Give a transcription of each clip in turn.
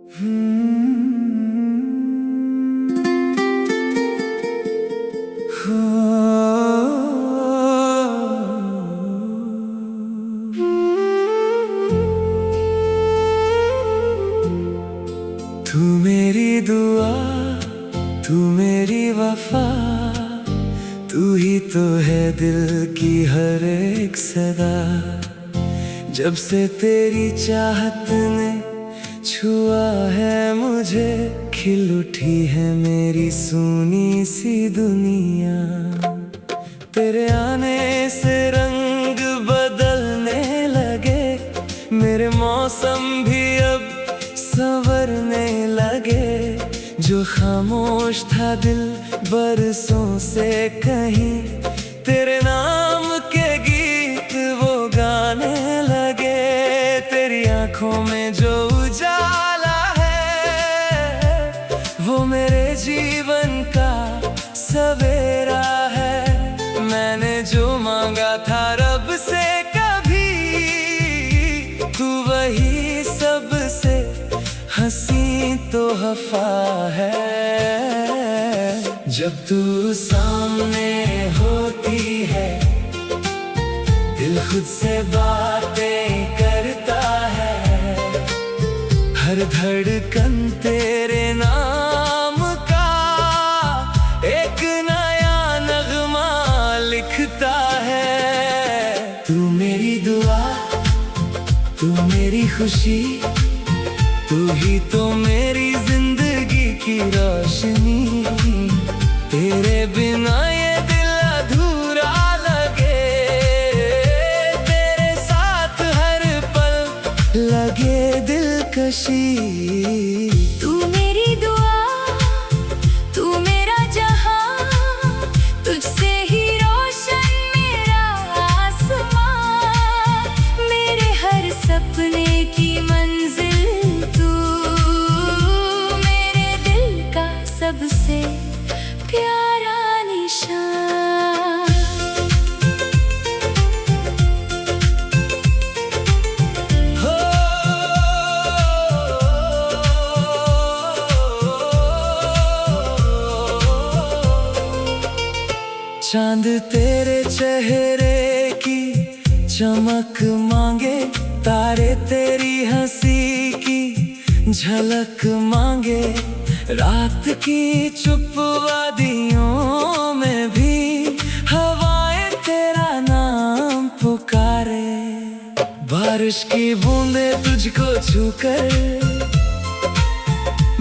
तू मेरी दुआ, तू मेरी वफा, तू ही तो है दिल की हर एक सदा। जब से तेरी चाहत ने छुआ है मुझे, खिल उठी है मेरी सूनी सी दुनिया। तेरे आने से रंग बदलने लगे, मेरे मौसम भी अब संवरने लगे। जो खामोश था दिल बरसों से कहीं, तेरे नाम के गीत वो गाने लगे। तेरी आंखों में जो उजाला है, वो मेरे जीवन का सवेरा है। मैंने जो मांगा था रब से कभी, तू वही सबसे हंसी तोहफा है। जब तू सामने होती है, दिल खुद से बातें करता है। हर धड़कन तेरे नाम का एक नया नगमा लिखता है। तू मेरी दुआ, तू मेरी खुशी, तू ही तो मेरी जिंदगी की रोशनी। तेरे बिना ये दिल अधूरा लगे, तेरे साथ हर पल लगे दिलकशी। तू मेरी दुआ, तू मेरा जहां, तुझसे ही रोशन मेरा आसमां। मेरे हर सपने की मंजिल तू, मेरे दिल का सबसे प्यारा निशान। हो चांद तेरे चेहरे की चमक मांगे, तारे तेरी हंसी की झलक मांगे। रात की चुप वादियों में भी हवाएं तेरा नाम पुकारे। बारिश की बूंदें तुझको छूकर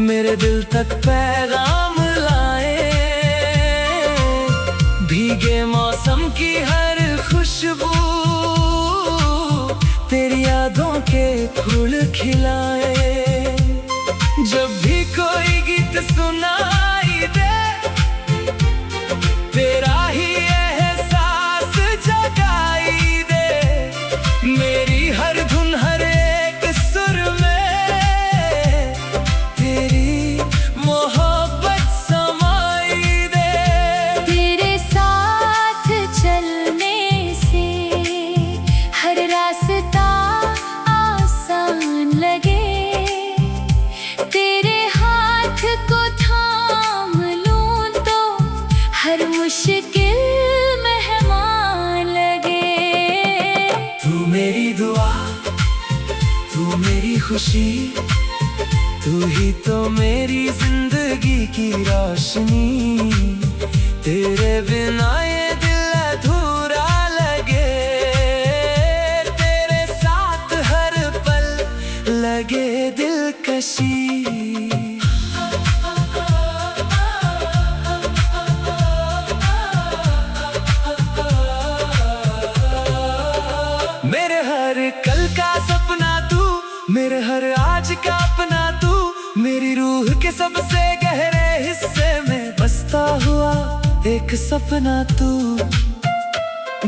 मेरे दिल तक पैगाम लाए। भीगे मौसम की हर खुशबू तेरी यादों के फूल खिलाए। जब भी कोई गीत सुनाई दे, तेरा ही एहसास जगाई दे। मेरी हर धुन हर एक सुर में तेरी मोहब्बत समाई दे। तेरे साथ चलने से हर रास्ता आसान लगे। तेरे हाथ को थाम लूं तो हर मुश्किल मेहमान लगे। तू मेरी दुआ, तू मेरी खुशी, तू ही तो मेरी जिंदगी की रोशनी। तेरे बिना ये दिल अधूरा लगे, तेरे साथ हर पल लगे दिलकशी। मेरे हर कल का सपना तू, मेरे हर आज का अपना तू। मेरी रूह के सबसे गहरे हिस्से में बसता हुआ एक सपना तू।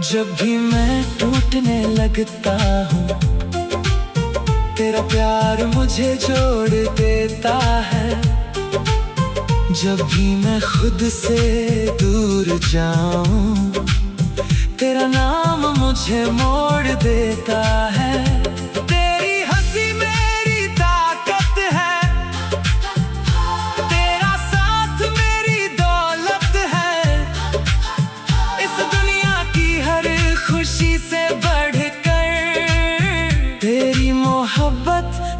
जब भी मैं टूटने लगता हूँ, तेरा प्यार मुझे जोड़ देता है। जब भी मैं खुद से दूर जाऊं, तेरा नाम मुझे मोड़ देता है। तेरी हंसी मेरी ताकत है,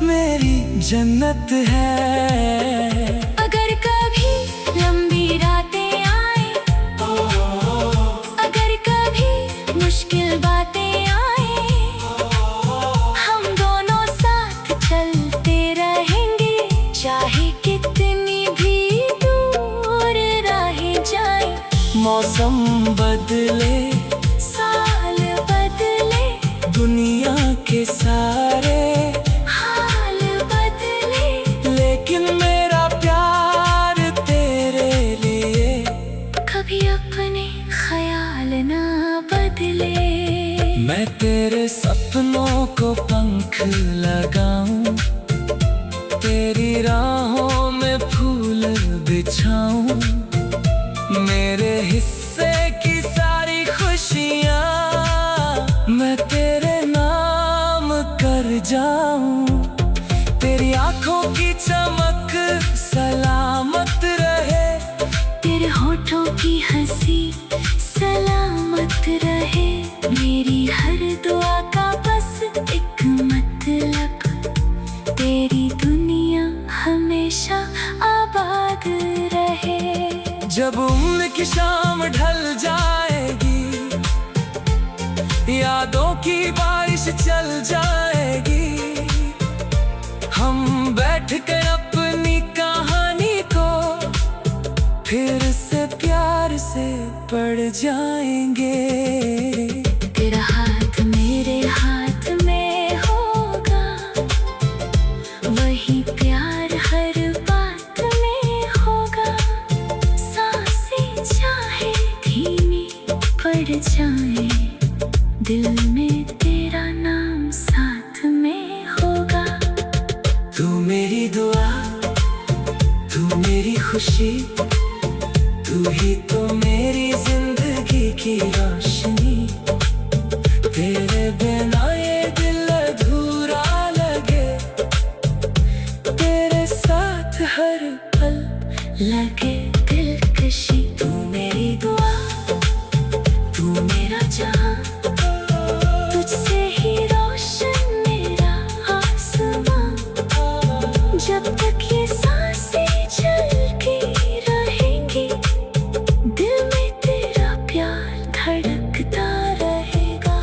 मेरी जन्नत है। अगर कभी लंबी रातें आए, अगर कभी मुश्किल बातें आए, हम दोनों साथ चलते रहेंगे, चाहे कितनी भी दूर राहें जाए। मौसम बदले, साल बदले, दुनिया के सारे हाल बदले, लेकिन मेरा प्यार तेरे लिए कभी अपने ख्याल ना बदले। मैं तेरे सपनों को पंख लगाऊं, तेरी राहों में फूल बिछाऊं, मेरे हिस्से की सारी खुशियाँ मैं तेरे नाम कर जाऊं। तेरी आंखों की चमक सलामत रहे, तेरे होठों की हंसी सलामत रहे, मेरी हर दुआ का बस एक मतलब, तेरी दुनिया हमेशा आबाद रहे। जब उम्र की शाम ढल जाएगी, यादों की बारिश चल जाएगी, हम बैठकर अपनी कहानी को फिर से प्यार से पढ़ जाएंगे। तेरा हाथ मेरे हाथ में होगा, वही प्यार हर बात में होगा, सांसें चाहे धीमी पड़ जाए, दिल में तेरा नाम साथ में होगा। तू मेरी दुआ, तू मेरी खुशी, तू ही तो मेरी जिंदगी की रोशनी, तेरे बिना ये दिल अधूरा लगे, तेरे साथ हर पल लगे दिलकशी। तू मेरी दुआ, तू मेरा जहां, तुझसे ही रोशन मेरा आसमां, जब तक ये सांसें चलती रहेंगी, दिल में तेरा प्यार धड़कता रहेगा।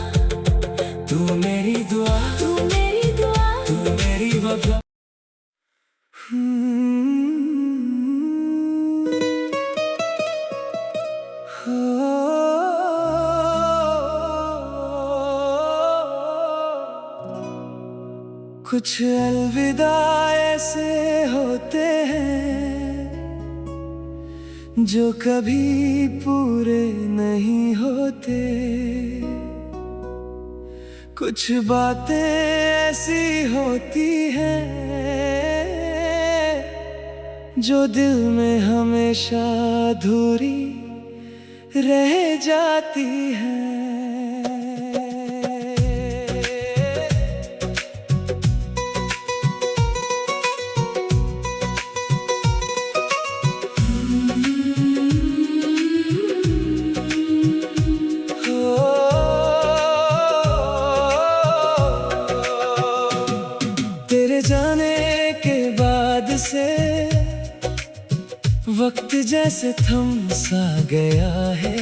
तू मेरी दुआ, तू मेरी दुआ, तू मेरी वफा। कुछ अलविदा ऐसे होते हैं जो कभी पूरे नहीं होते, कुछ बातें ऐसी होती हैं जो दिल में हमेशा अधूरी रह जाती हैं। तेरे जाने के बाद से वक्त जैसे थम सा गया है,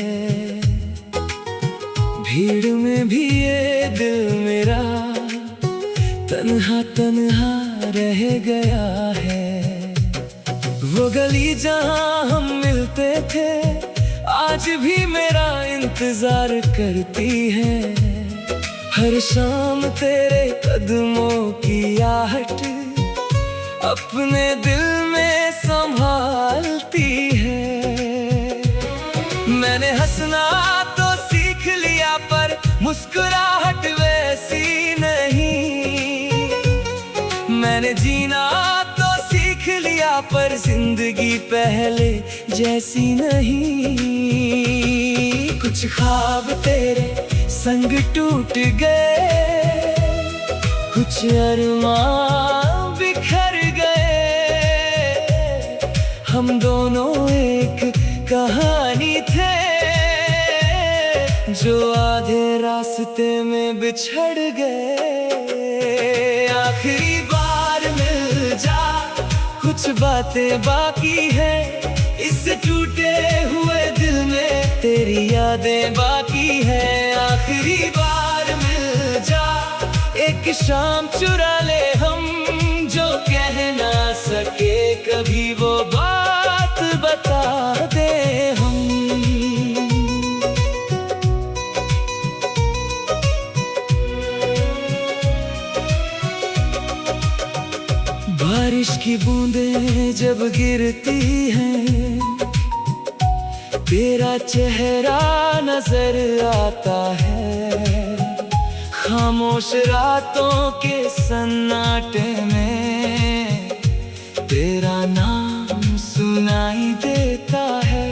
भीड़ में भी ये दिल मेरा तन्हा तन्हा रह गया है। वो गली जहां हम मिलते थे आज भी मेरा इंतजार करती है, हर शाम तेरे कदमों की आहट अपने दिल में संभालती है। मैंने हंसना तो सीख लिया पर मुस्कुराहट वैसी नहीं, मैंने जीना तो सीख लिया पर जिंदगी पहले जैसी नहीं। कुछ ख्वाब तेरे संग टूट गए, कुछ अरमां बिखर गए, हम दोनों एक कहानी थे जो आधे रास्ते में बिछड़ गए। आखिरी बार कुछ बातें बाकी है, इस टूटे हुए दिल में तेरी यादें बाकी है। आखिरी बार मिल जा, एक शाम चुरा ले हम, जो कह ना सके कभी वो बात बता दे हम। बारिश की बूंदें जब गिरती हैं, तेरा चेहरा नजर आता है। खामोश रातों के सन्नाटे में तेरा नाम सुनाई देता है।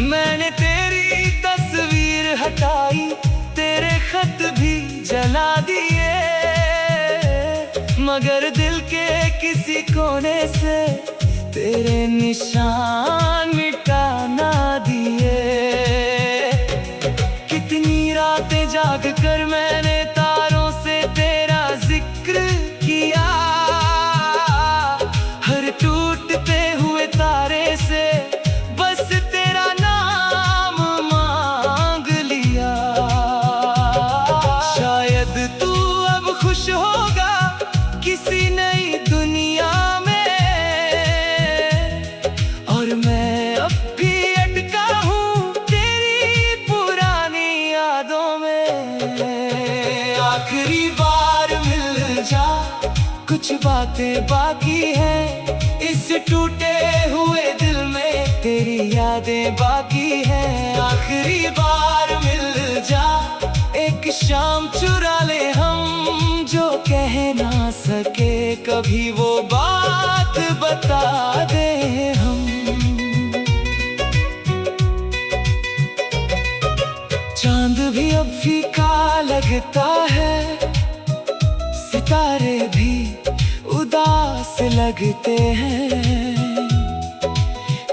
मैंने तेरी तस्वीर हटाई, तेरे खत भी जला दिए, मगर दिल के किसी कोने से तेरे निशान मिटा ना दिए। कितनी रातें जाग कर मैंने तारों से तेरा जिक्र किया, हर टूटते हुए तारे से बस तेरा नाम मांग लिया। शायद तू अब खुश होगा किसी नई दुनिया में, और मैं अब भी अटका हूँ तेरी पुरानी यादों में। आखिरी बार मिल जा, कुछ बातें बाकी हैं, इस टूटे हुए दिल में तेरी यादें बाकी हैं। आखिरी बार मिल जा, एक शाम चुरा ले हम, जो कह ना सके कभी वो बात बता दे हम। चांद भी अब फीका लगता है, सितारे भी उदास लगते हैं,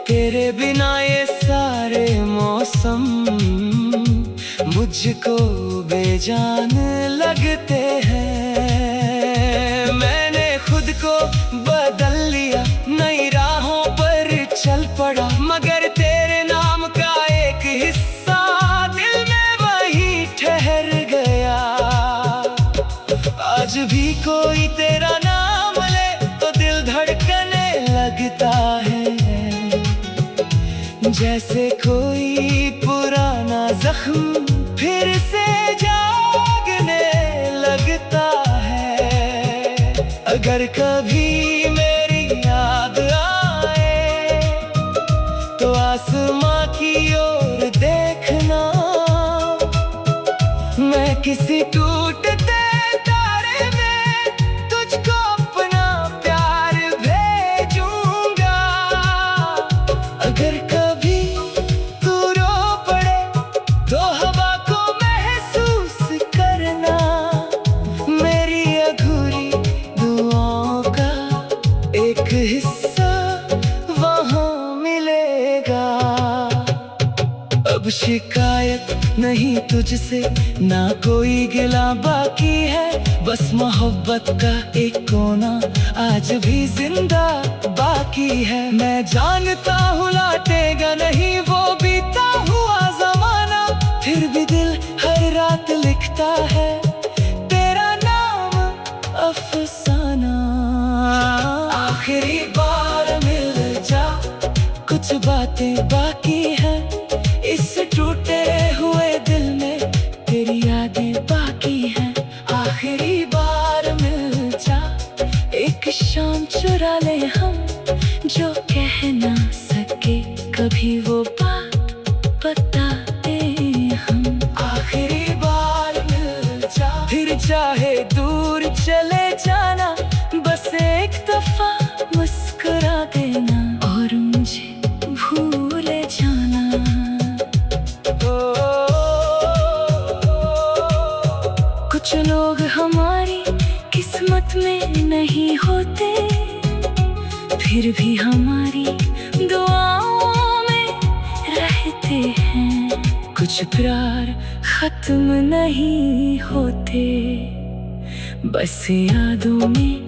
तेरे बिना ये सारे मौसम मुझको बेजान लगते हैं। मैंने खुद को बदल लिया, नई राहों पर चल पड़ा, मगर तेरे नाम का एक हिस्सा दिल में वहीं ठहर गया। आज भी कोई तेरा नाम ले तो दिल धड़कने लगता है, जैसे कोई पुराना जख्म फिर से जागने लगता है। अगर कभी मेरी याद आए तो आसमां की ओर देखना, मैं किसी टूटते तारे में तुझको अपना प्यार भेजूंगा। अगर कभी तू रो पड़े तो हवा को महसूस करना, मेरी अधूरी दुआओं का एक हिस्सा वहाँ मिलेगा। अब शिकायत नहीं तुझसे, ना कोई गिला बाकी है, बस मोहब्बत का एक कोना आज भी जिंदा बाकी है। मैं जानता हूँ लौटेगा नहीं वो बीता हुआ जमाना, फिर भी दिल हर रात लिखता है तेरा नाम अफसाना। आखिरी बार मिल जा, कुछ बातें बाकी हैं, इस टूटे हुए दिल में तेरी यादें बाकी हैं। आखिरी बार मिल जा, एक शाम चुरा ले हम, जो कह ना सके कभी वो बात बता दे हम। आखिरी बार मिल जा, फिर चाहे दूर चले जाना, बस एक दफा मुस्कुरा देना और मुझे भूल जाना। कुछ लोग हमारी किस्मत में नहीं होते, फिर भी हमारी दुआओं में रहते हैं। कुछ प्यार खत्म नहीं होते, बस यादों में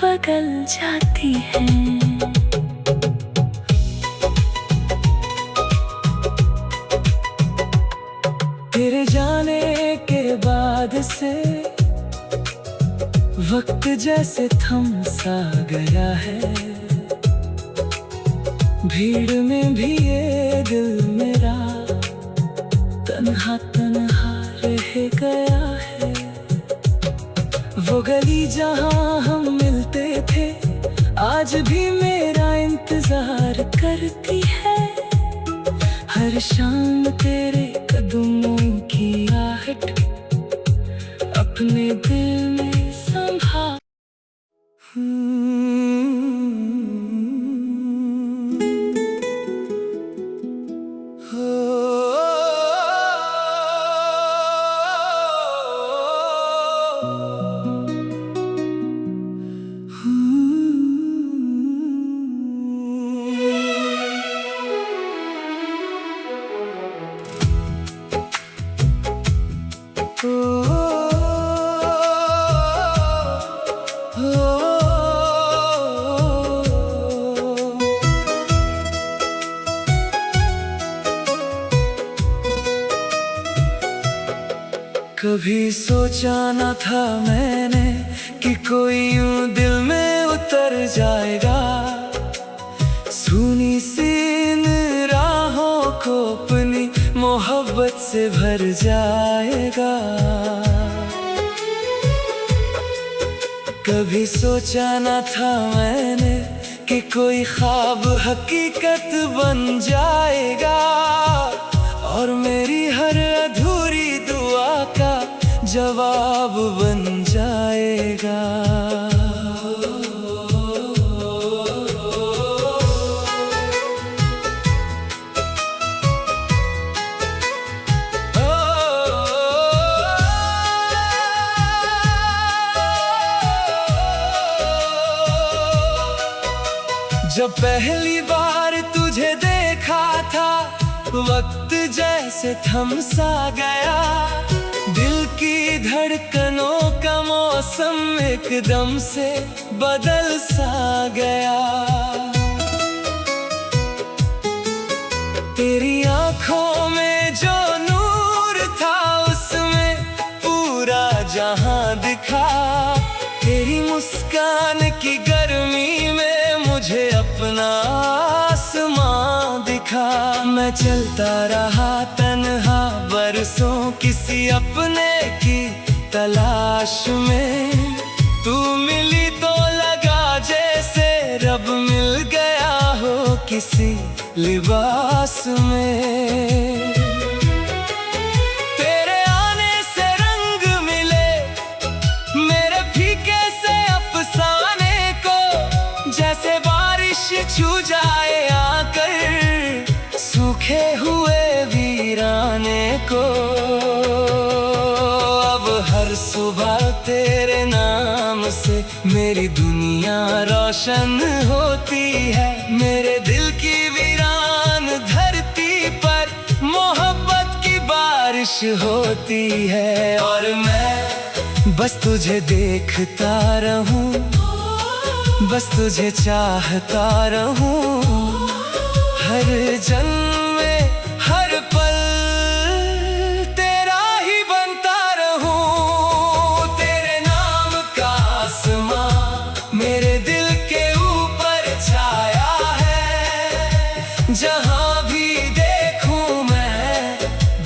बदल जाती हैं। तेरे जाने के बाद से वक्त जैसे थम सा गया है, भीड़ में भी ये दिल मेरा तन्हा तन्हा रह गया है। वो गली जहां हम मिलते थे आज भी मेरा इंतजार करती है। हर शाम तेरे कदमों की आहट अपने दिल में संभाल। कभी सोचा न था मैंने कि कोई यूं दिल में उतर जाएगा, सुनी सी इन राहों को अपनी मोहब्बत से भर जाएगा। कभी सोचा न था मैंने कि कोई ख्वाब हकीकत बन जाएगा, और मेरी हर अधूरी दुआ का जवाब बन जाएगा। जब पहली बार तुझे देखा था वक्त जैसे थम सा गया, दिल की धड़कनों का मौसम एकदम से बदल सा गया। तेरी आंखों में जो नूर था उसमें पूरा जहां दिखा, तेरी मुस्कान की गर्मी में मुझे अपना आसमां दिखा। मैं चलता रहा तन्हा बरसों किसी अपने की तलाश में, तू मिली तो लगा जैसे रब मिल गया हो किसी लिबास में। तेरे आने से रंग मिले मेरे फीके से अफसाने को, जैसे बारिश छू जाए आकर सूखे हुए वीराने को। अब हर सुबह तेरे नाम से मेरी दुनिया रोशन होती है, मेरे दिल की वीरान धरती पर मोहब्बत की बारिश होती है। और मैं बस तुझे देखता रहूं, बस तुझे चाहता रहूं, हर जन्म में हर पल तेरा ही बनता रहूं। तेरे नाम का आसमां मेरे दिल के ऊपर छाया है, जहां भी देखूं मैं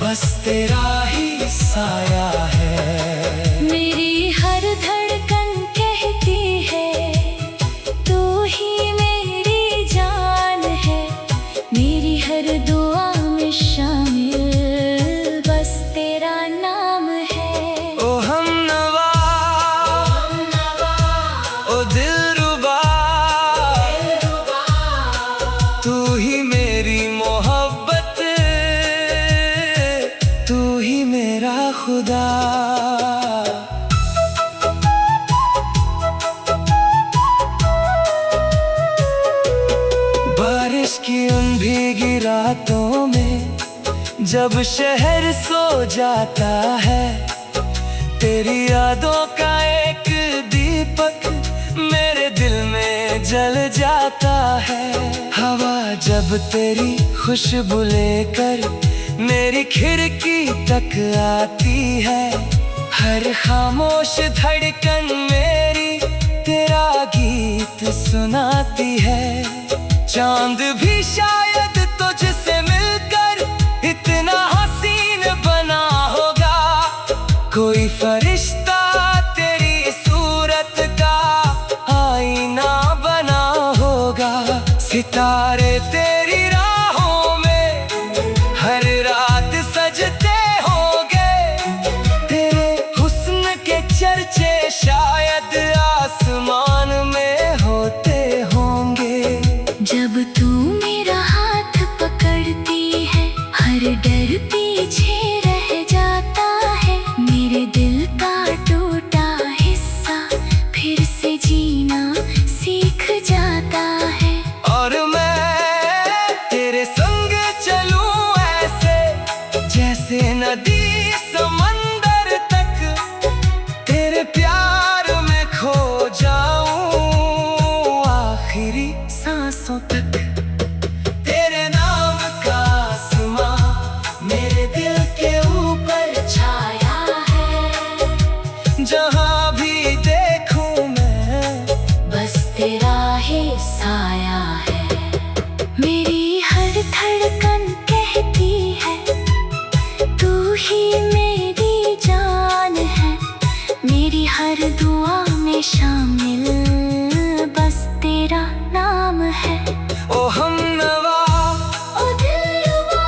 बस तेरा ही साया है। मेरी हर धड़कन कहती है तू ही मेरी जान है, मेरी हर दुआ में शामिल बस तेरा नाम है। ओ हमनवा, ओ दिलरुबा, तू ही मेरी मोहब्बत, तू ही मेरा खुदा। बारिश की उन भीगी रातों में जब शहर सो जाता है, तेरी यादों का एक दीपक मेरे जल जाता है। हवा जब तेरी खुशबू लेकर मेरी खिड़की तक आती है, हर खामोश धड़कन मेरी तेरा गीत सुनाती है। चांद भी शायद तुझसे मिलकर इतना हसीन बना होगा, कोई फरिश्ता तेरी सूरत का आईना बना होगा। सितारे तेरी राहों में हर रात सजते होंगे, तेरे हुस्न के चर्चे शायद आसमान में होते होंगे। जब तू मेरा हाथ पकड़ती है, हर डर पीछे रह जाता है। मेरे दिल का टूटा हिस्सा फिर से जीना सीख जाता है। और मैं तेरे संग चलूं ऐसे जैसे नदी समंदर तक, तेरे प्यार में खो जाऊं आखिरी सांसों तक। तेरे नाम का आसमां मेरे दिल के ऊपर छाया है, जहां भी देखूं मैं बस तेरा ही साया है। मेरी हर धड़कन कहती है तू ही मेरी जान है। मेरी हर दुआ में शामिल बस तेरा नाम है। ओ हमनवा, ओ दिलरुबा,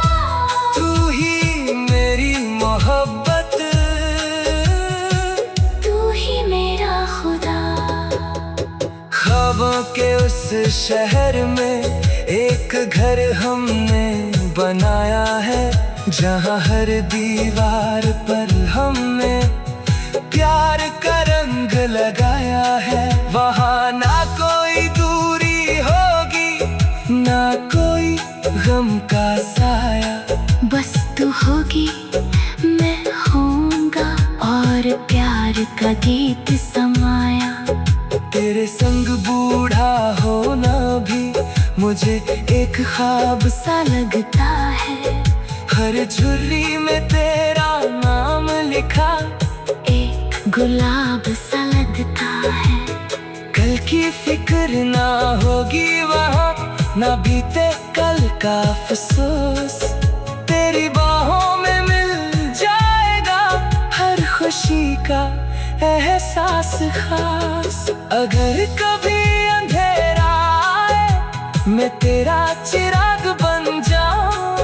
तू ही मेरी मोहब्बत, तू ही मेरा खुदा। ख्वाबों के उस शहर में एक घर हमने बनाया है, जहां हर दीवार पर हमने प्यार का रंग लगाया है। वहां ना कोई दूरी होगी, ना कोई गम का साया, बस तू होगी मैं होऊंगा और प्यार का गीत समाया। तेरे संग बूढ़ा होना भी मुझे एक ख्वाब सा लगता है। हर झुर्री में तेरा नाम लिखा एक गुलाब सा लगता है। कल की फिक्र ना होगी वहाँ, ना बीते कल का अफसोस। तेरी बाहों में मिल जाएगा हर खुशी का एहसास खास। अगर कभी अंधेरा आए मैं तेरा चिराग बन जाऊं,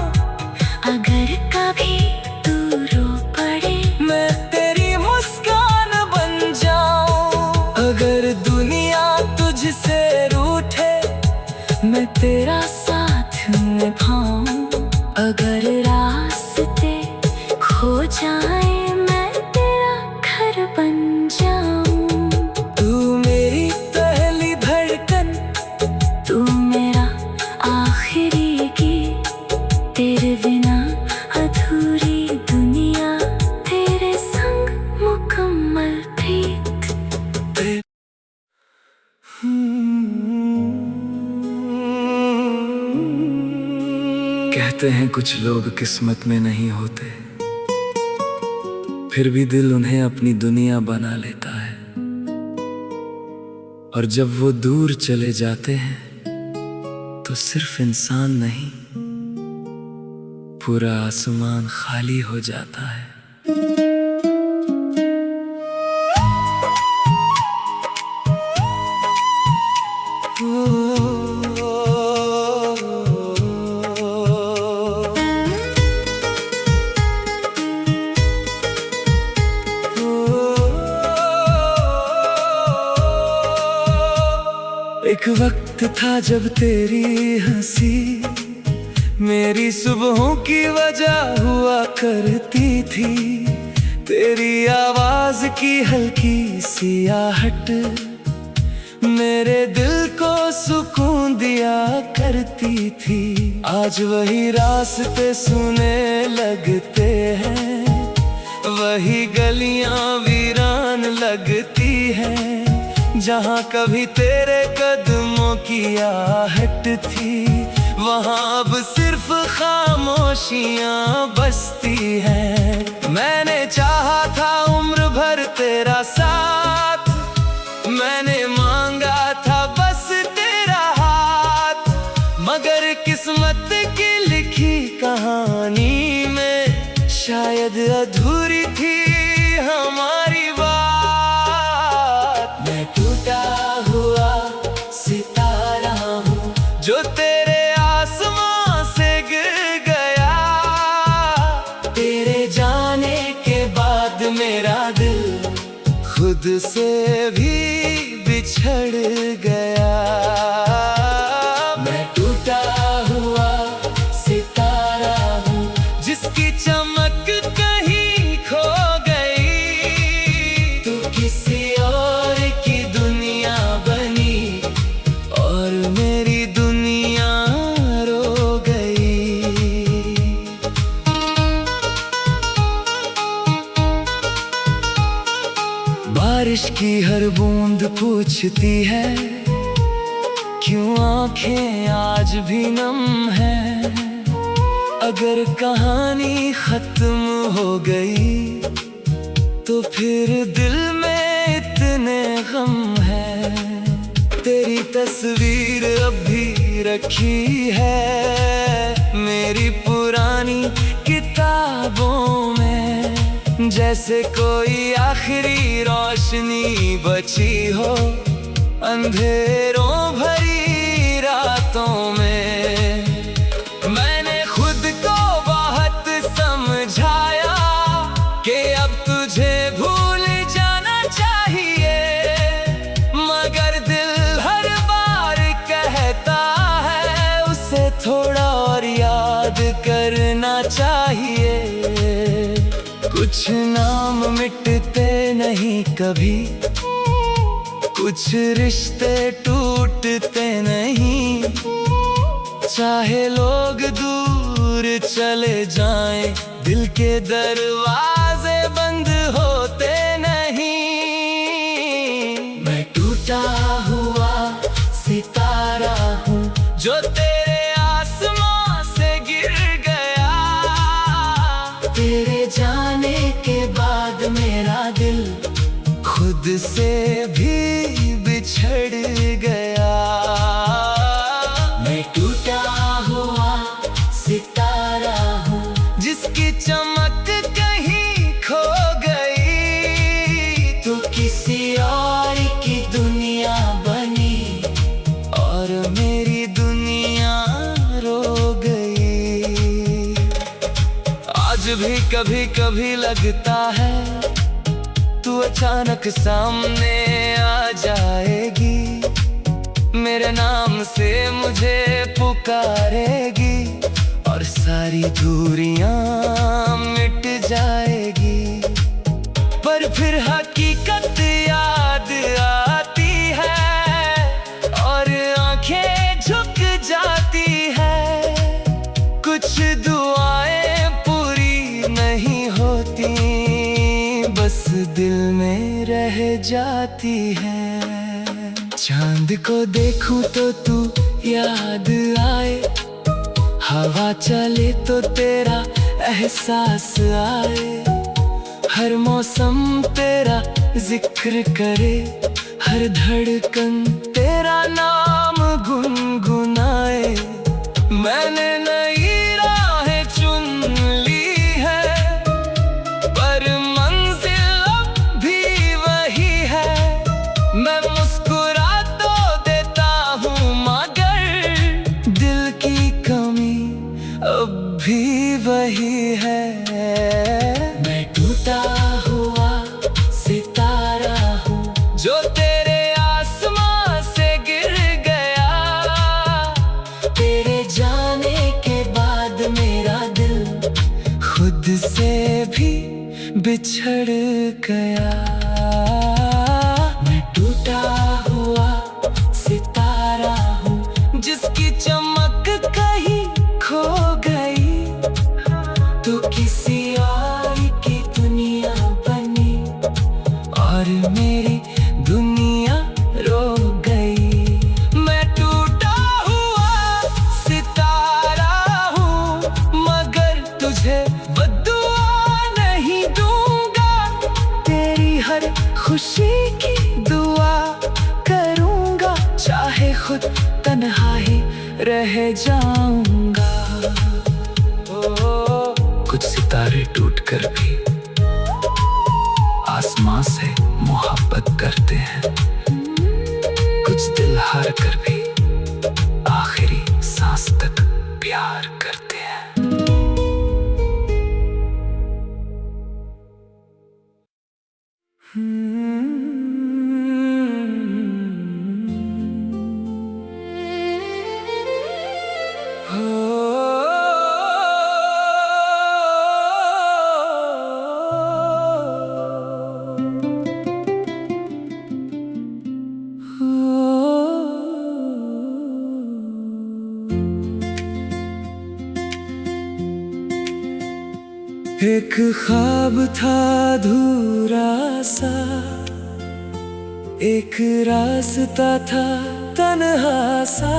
अगर कभी तू रो पड़े मैं तेरी मुस्कान बन जाऊं। अगर दुनिया तुझसे रूठे मैं तेरा साथ निभाऊं। अगर रास्ते खो जाए मैं तेरा घर बन जाऊं। तू मेरी पहली धड़कन, तू मेरा आखिरी गीत, तेरे बिना अधूरी दुनिया, तेरे संग मुकम्मल प्रीत। कहते हैं कुछ लोग किस्मत में नहीं होते, फिर भी दिल उन्हें अपनी दुनिया बना लेता है। और जब वो दूर चले जाते हैं तो सिर्फ इंसान नहीं, पूरा आसमान खाली हो जाता है। एक वक्त था जब तेरी हंसी मेरी सुबहों की वजह हुआ करती थी। तेरी आवाज की हल्की सी आहट मेरे दिल को सुकून दिया करती थी। आज वही रास्ते सुने लगते हैं, वही गलियां वीरान लगती हैं। जहाँ कभी तेरे कदमों की आहट थी, वहाँ अब सिर्फ खामोशियाँ बसती हैं। मैंने चाहा था उम्र भर तेरा साथ, मैंने मांगा था बस तेरा हाथ, मगर किस्मत की लिखी कहानी में शायद अधूरी थी हमारी बात। मैं टूटा हुआ सितारा हूँ जो तेरे आसमां से गिर गया, तेरे जाने के बाद मेरा दिल खुद से भी बिछड़ गया। मैं टूटा हुआ सितारा हूँ जिसकी चमक कहीं खो गई, तू किसी और की दुनिया बनी और मेरी दुनिया रो गई। बारिश की हर बूंद पूछती है क्यों आंखें आज भी नम है। अगर कहानी खत्म हो गई तो फिर दिल में इतने गम है। तेरी तस्वीर अब भी रखी है मेरी पुरानी किताबों में, जैसे कोई आखिरी रोशनी बची हो अंधेरों भरी रातों में। मैंने खुद को बहुत समझाया कि अब तुझे भूल जाना चाहिए, मगर दिल हर बार कहता है उसे थोड़ा और याद करना चाहिए। कुछ नाम मिटते नहीं कभी, कुछ रिश्ते टूटते नहीं, चाहे लोग दूर चले जाएं दिल के दरवाजे बंद होते नहीं। मैं टूटा हुआ सितारा हूँ जो तेरे आसमां से गिर गया, तेरे जाने के बाद मेरा दिल खुद से भी बिछड़ गया। मैं टूटा हुआ सितारा हूँ जिसकी चमक कहीं खो गई, तू किसी और की दुनिया बनी और मेरी दुनिया रो गई। आज भी कभी कभी लगता है तू अचानक सामने आ जाएगी, मेरे नाम से मुझे पुकारेगी और सारी दूरियां मिट जाएगी। पर फिर हकीकत याद आती है और आंखें झुक जाती है। कुछ दुआएं पूरी नहीं होती, बस दिल में रह जाती है। चांद को देखूं तो तू याद आए, हवा चले तो तेरा एहसास आए, हर मौसम तेरा जिक्र करे, हर धड़कन तेरा नाम गुनगुनाए। मैंने नई राहें चुन ली है पर मंजिल अब भी वही है। मैं मुस्कुरा तो देता हूँ मगर दिल की कमी अब भी वही है। मैं टूटा हुआ सितारा हूँ जो तेरे आसमां से गिर गया, तेरे जाने के बाद मेरा दिल खुद से भी बिछड़ गया। मैं टूटा हुआ सितारा हूँ जिसकी चमक कहीं खो गई, तो किसी और की दुनिया बनी और मेरी दुनिया खुद तन्हा ही रह जाऊंगा। कुछ सितारे टूटकर भी आसमां से मोहब्बत करते हैं, कुछ दिल हार कर भी आखिरी सांस तक प्यार करते हैं। एक ख्वाब था अधूरा सा, एक रास्ता था तन्हा सा,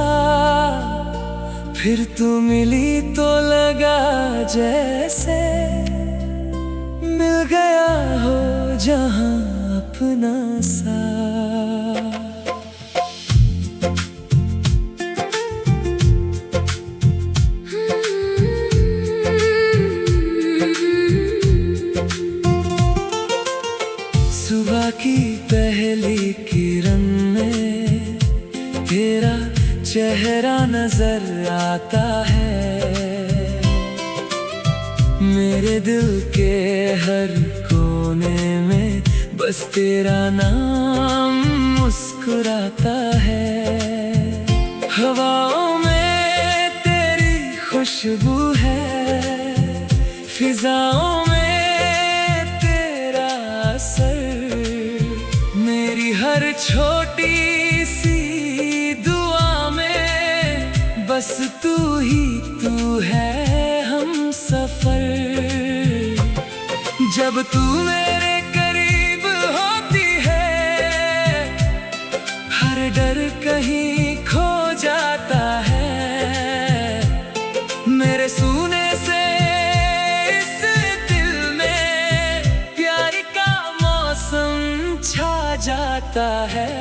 फिर तू मिली तो लगा जैसे मिल गया हो जहां अपना सा। सुबह की पहली किरण में तेरा चेहरा नजर आता है, मेरे दिल के हर कोने में बस तेरा नाम मुस्कुराता है। हवाओं में तेरी खुशबू है, फिजाओं में हर छोटी सी दुआ में बस तू ही तू है हम सफर। जब तू मेरे करीब होती है हर डर कहीं खो जाता है, मेरे सूने से इस दिल में प्यार का मौसम छा जाता है।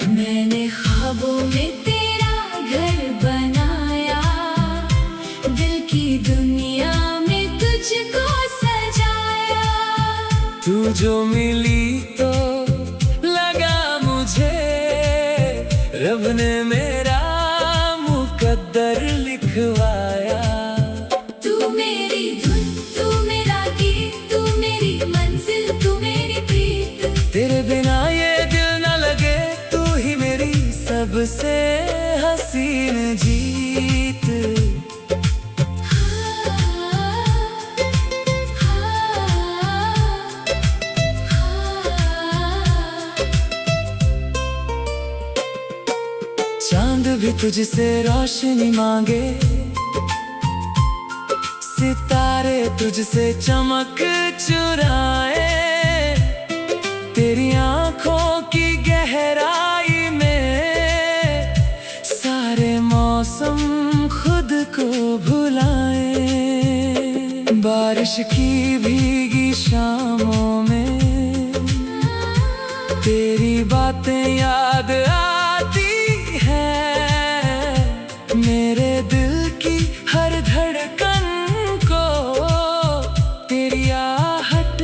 मैंने ख्वाबों में तेरा घर बनाया, दिल की दुनिया में तुझको सजाया। तू जो मिली तो लगा मुझे रब ने मेरा मुकद्दर लिखवाया। तू मेरी धुन, तू मेरा गीत, तू मेरी मंजिल, तू मेरी प्रीत। तेरे बिना ये दिल न लगे, तू ही मेरी सबसे हसीन जीत। चांद भी तुझसे रोशनी मांगे, सितारे तुझसे चमक चुराए। तेरी आंखों की गहराई में सारे मौसम खुद को भुलाए। बारिश की भीगी शामों में तेरी बातें याद आती हैं, मेरे दिल की हर धड़कन को तेरी आहट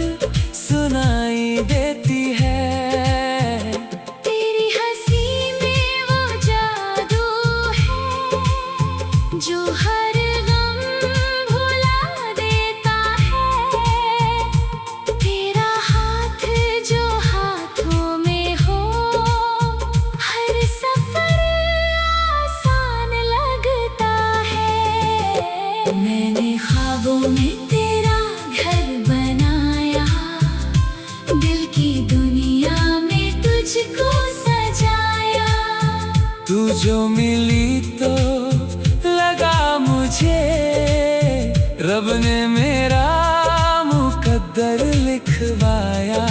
सुनाई देती है। तेरी हंसी में वो जादू है जो हर गम भुला देता है। तेरा हाथ जो हाथों में हो हर सफर आसान लगता है। मैंने ख्वाबों में तेरा घर बनाया, दिल की दुनिया में तुझको सजाया। तू जो मिली तो लगा मुझे रब ने मेरा मुकद्दर लिखवाया।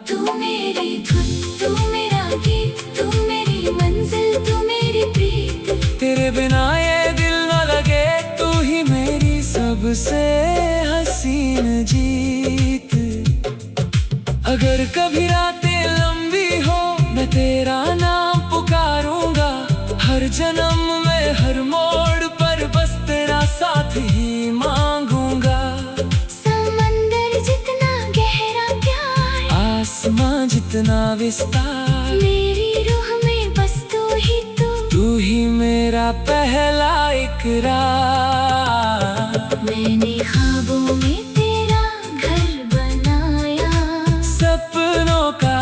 तू मेरी धुन, तू मेरा गीत, तू मेरी मंजिल, तू मेरी प्रीत। तेरे बिना ये दिल न लगे, तू ही मेरी सबसे हसीन जीत। अगर कभी रातें लंबी हो मैं तेरा नाम पुकार जन्म में हर मोड़ पर बस तेरा साथ ही मांगूंगा। समंदर जितना गहरा प्यार, आसमां जितना विस्तार, मेरी रूह में बस तू ही मेरा पहला इकरार। मैंने ख्वाबों में तेरा घर बनाया, सपनों का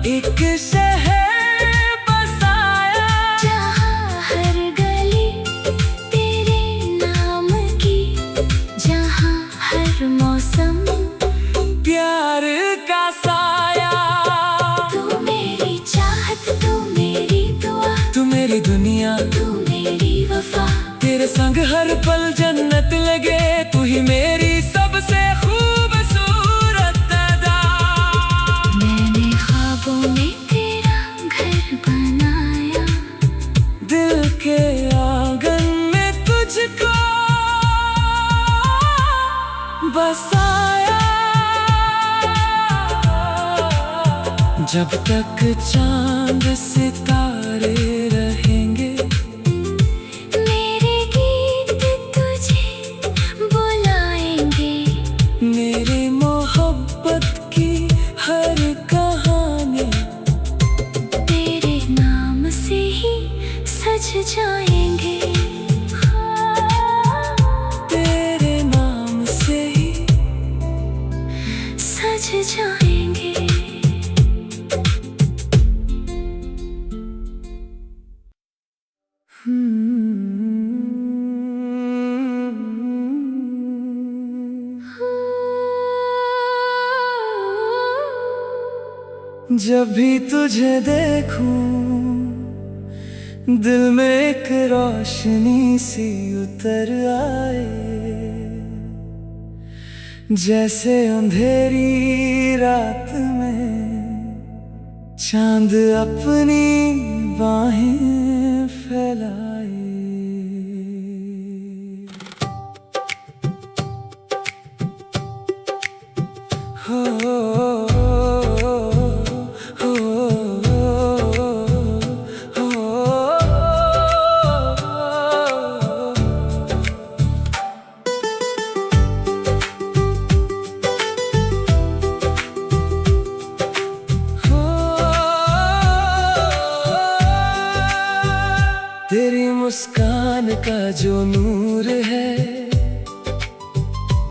एक शहर बसाया, जहाँ हर गली तेरे नाम की, जहाँ हर मौसम प्यार का साया। तू मेरी चाहत, तू मेरी दुआ, तू मेरी दुनिया, तू मेरी वफा, तेरे संग हर पल जन्नत लगे। तू ही मेरी सबसे खूबसूरत अदा। मैंने ख्वाबों में तेरा घर बनाया, दिल के आंगन में तुझको बसाया। जब तक चांद सितारे रहेंगे, मेरे गीत तुझे बुलाएंगे। मेरी मोहब्बत की हर कहानी तेरे नाम से ही सज जाएंगे, तेरे नाम से ही सज जाएंगे। जब भी तुझे देखूं, दिल में एक रोशनी सी उतर आए, जैसे अंधेरी रात में चांद अपनी बाहें फैलाए। हो तेरी मुस्कान का जो नूर है,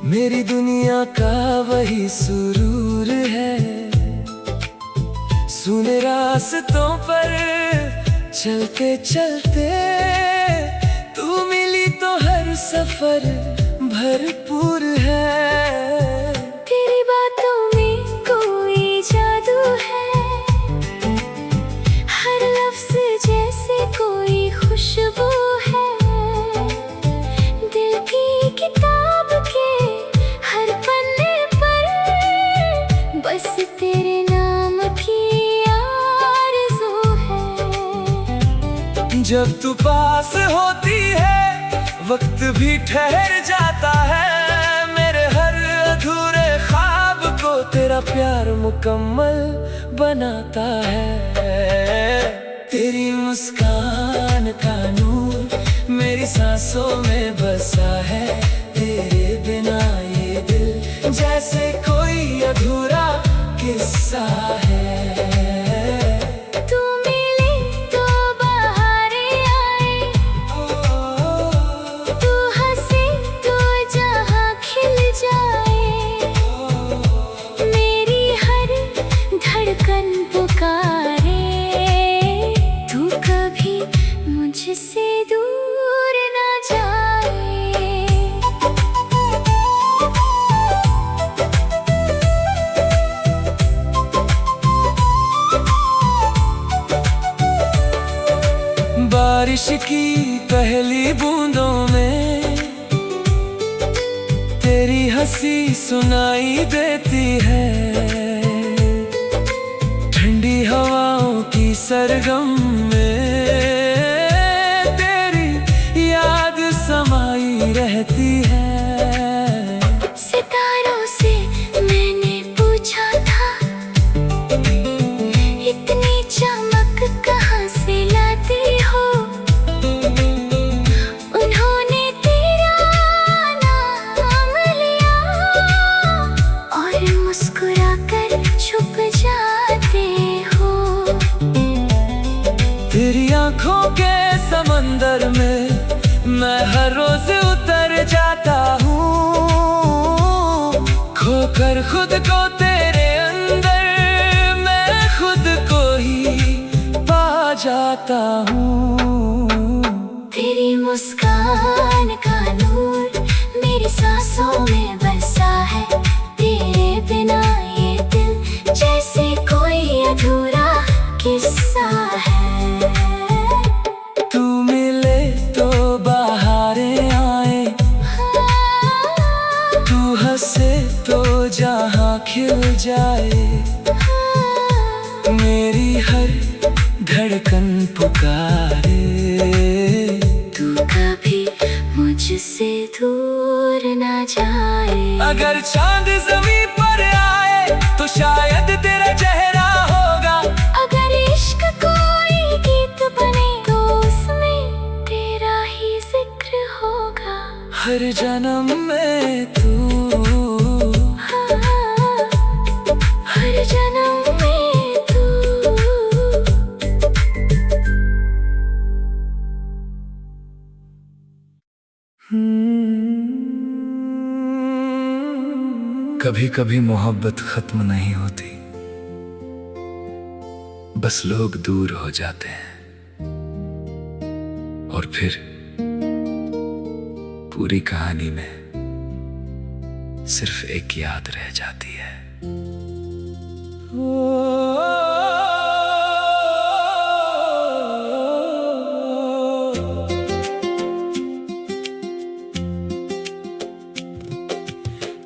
मेरी दुनिया का वही सुरूर है। सुने रास्तों पर चलते चलते तू मिली तो हर सफर भरपूर है। तेरी बातों में कोई जादू है, हर लफ्ज जैसे कोई खुशबू है। दिल की किताब के हर पन्ने पर बस तेरे नाम की आरज़ू है। जब तू पास होती है, वक्त भी ठहर जाता है। मेरे हर अधूरे ख्वाब को तेरा प्यार मुकम्मल बनाता है। तेरी मुस्कान का नूर मेरी सांसों में बसा है। तेरे बिना ये दिल जैसे कोई अधूरा किस्सा है। तू मिली तो बहारें आई, तू हंसी तो जहां खिल जाए। मेरी हर धड़कन पुकारे, तू कभी मुझसे दूर ना जाए। बारिश की पहली बूंदों में तेरी हंसी सुनाई देती है। ठंडी हवाओं की सरगम में तेरी याद समाई रहती है। सितारों से मैंने पूछा था, इतनी चमक कहाँ से लाती हो। तेरी आंखों के समंदर में मैं हर रोज उतर जाता हूँ, खोकर खुद को तेरे अंदर मैं खुद को ही पा जाता हूँ। तेरी मुस्कान का नूर मेरी सांसों में बसा है, तेरे बिना ये दिल जैसे कोई अधूरा किस्सा है। तू मिले तो बहारें आए, तू हंसे तो जहां खिल जाए, मेरी हर धड़कन पुकारे, तू कभी मुझसे दूर ना जाए। अगर चांद ज़मीं पर आए तो शायद तेरा चेहरा होगा, अगर इश्क कोई गीत बने तो उसमें तेरा ही जिक्र होगा। हर जन्म में तू, हर जन्म में तू। कभी कभी मोहब्बत खत्म नहीं होती, बस लोग दूर हो जाते हैं और फिर पूरी कहानी में सिर्फ एक याद रह जाती है।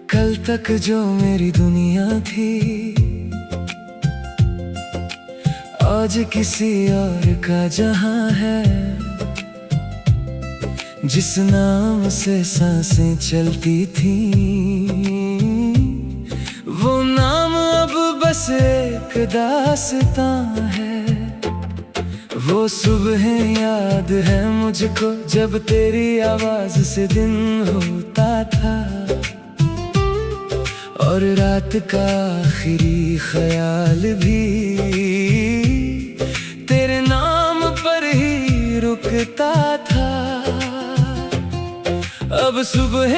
कल तक जो मेरी दुनिया थी आज किसी और का जहां है, जिस नाम से सांसें चलती थी वो नाम अब बस एक दास्तां है। वो सुबह याद है मुझको जब तेरी आवाज से दिन होता था, और रात का आखिरी ख्याल भी तेरे नाम पर ही रुकता था। अब सुबह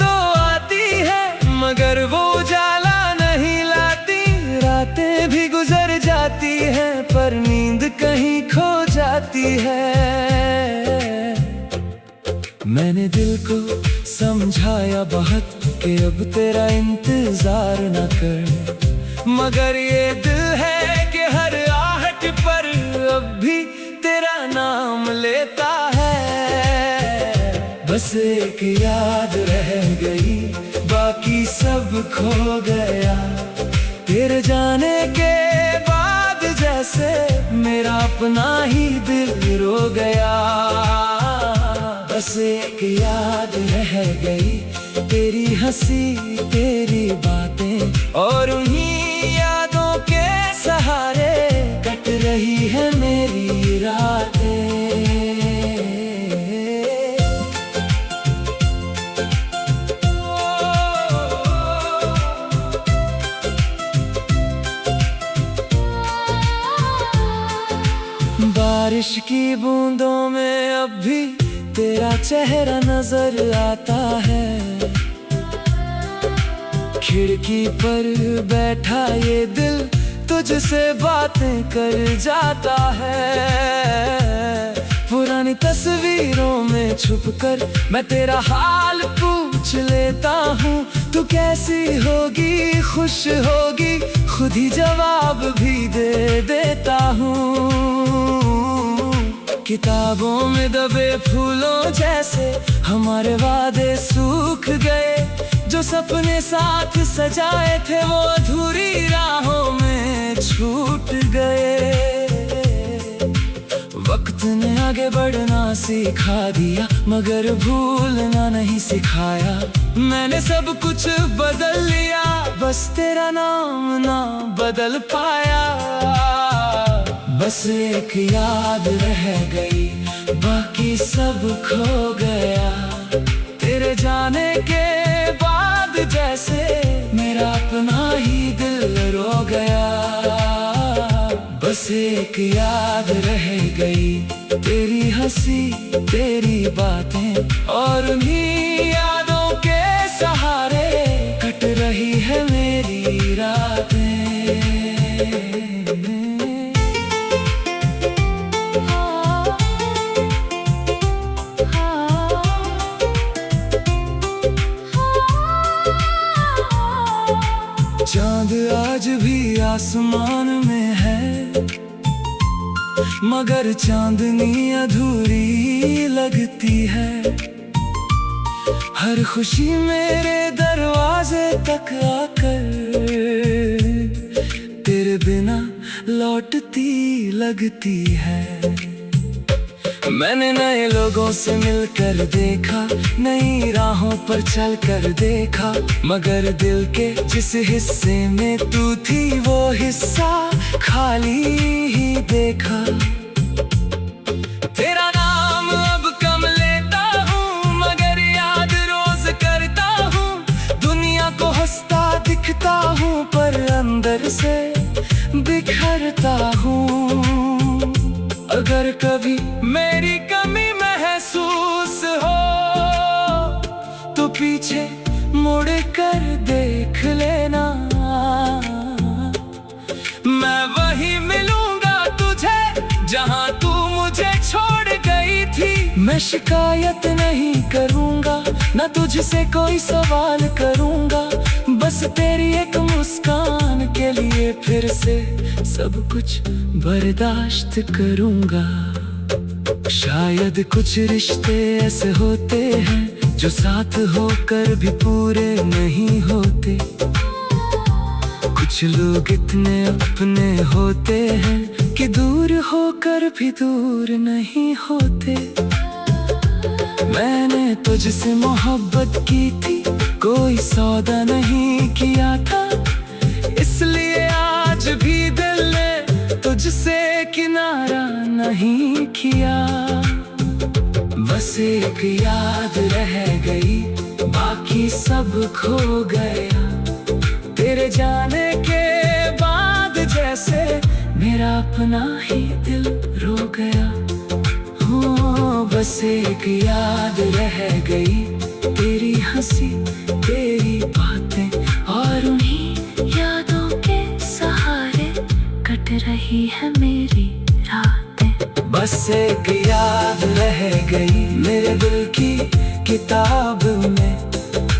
तो आती है मगर वो उजाला नहीं लाती, रातें भी गुजर जाती हैं पर नींद कहीं खो जाती है। मैंने दिल को समझाया बहुत कि अब तेरा इंतजार न कर, मगर ये दिल है कि हर आहट पर अब भी तेरा नाम लेता है। बस एक याद रह गई बाकी सब खो गया, तेरे जाने के बाद जैसे मेरा अपना ही दिल रो गया। बस एक याद रह गई तेरी हंसी तेरी बातें, और उन्हीं यादों के सहारे कट रही है मेरी रातें। बारिश की बूंदों में अब भी तेरा चेहरा नजर आता है, खिड़की पर बैठा ये दिल तुझसे बातें कर जाता है। पुरानी तस्वीरों में छुपकर मैं तेरा हाल पूछ लेता हूँ, तू कैसी होगी खुश होगी खुद ही जवाब भी दे देता हूँ। किताबों में दबे फूलों जैसे हमारे वादे सूख गए, जो सपने साथ सजाए थे वो अधूरी राहों में छूट गए। वक्त ने आगे बढ़ना सिखा दिया मगर भूलना नहीं सिखाया, मैंने सब कुछ बदल लिया बस तेरा नाम ना बदल पाया। बस एक याद रह गई बाकी सब खो गया, तेरे जाने के बाद जैसे मेरा अपना ही दिल रो गया। बस बस एक याद रह गई, तेरी हंसी तेरी बातें, और उन्हीं यादों के सहारे कट रही है मेरी रातें। चांद आज भी आसमान में है, मगर चांदनी अधूरी लगती है। हर खुशी मेरे दरवाजे तक आकर तेरे बिना लौटती लगती है। मैंने नए लोगों से मिलकर देखा, नई राहों पर चलकर देखा, मगर दिल के जिस हिस्से में तू थी वो हिस्सा खाली ही देखा। तेरा नाम अब कम लेता हूँ, मगर याद रोज करता हूँ। दुनिया को हंसता दिखता हूँ, पर अंदर से बिखरता हूँ। अगर कभी मेरी कमी महसूस हो तो पीछे मुड़ कर देख लेना, मैं वही मिलूंगा तुझे जहां तू मुझे छोड़ गई थी। मैं शिकायत नहीं करूंगा, ना तुझसे कोई सवाल करूंगा, बस तेरी एक मुस्कान के लिए फिर से सब कुछ बर्दाश्त करूंगा। शायद कुछ रिश्ते ऐसे होते हैं जो साथ होकर भी पूरे नहीं होते। कुछ लोग इतने अपने होते हैं कि दूर होकर भी दूर नहीं होते। मैंने तुझसे मोहब्बत की थी, कोई सौदा नहीं किया था, इसलिए आज भी दिल ने तुझसे किनारा नहीं किया। बस एक याद रह गई, बाकी सब खो गया। तेरे जाने के बाद जैसे मेरा अपना ही दिल रो गया। हो बस एक याद रह गई, तेरी हंसी तेरी बातें, और उन्हीं यादों के सहारे कट रही है मेरी रातें। बस एक याद रह गई मेरे दिल की किताब में,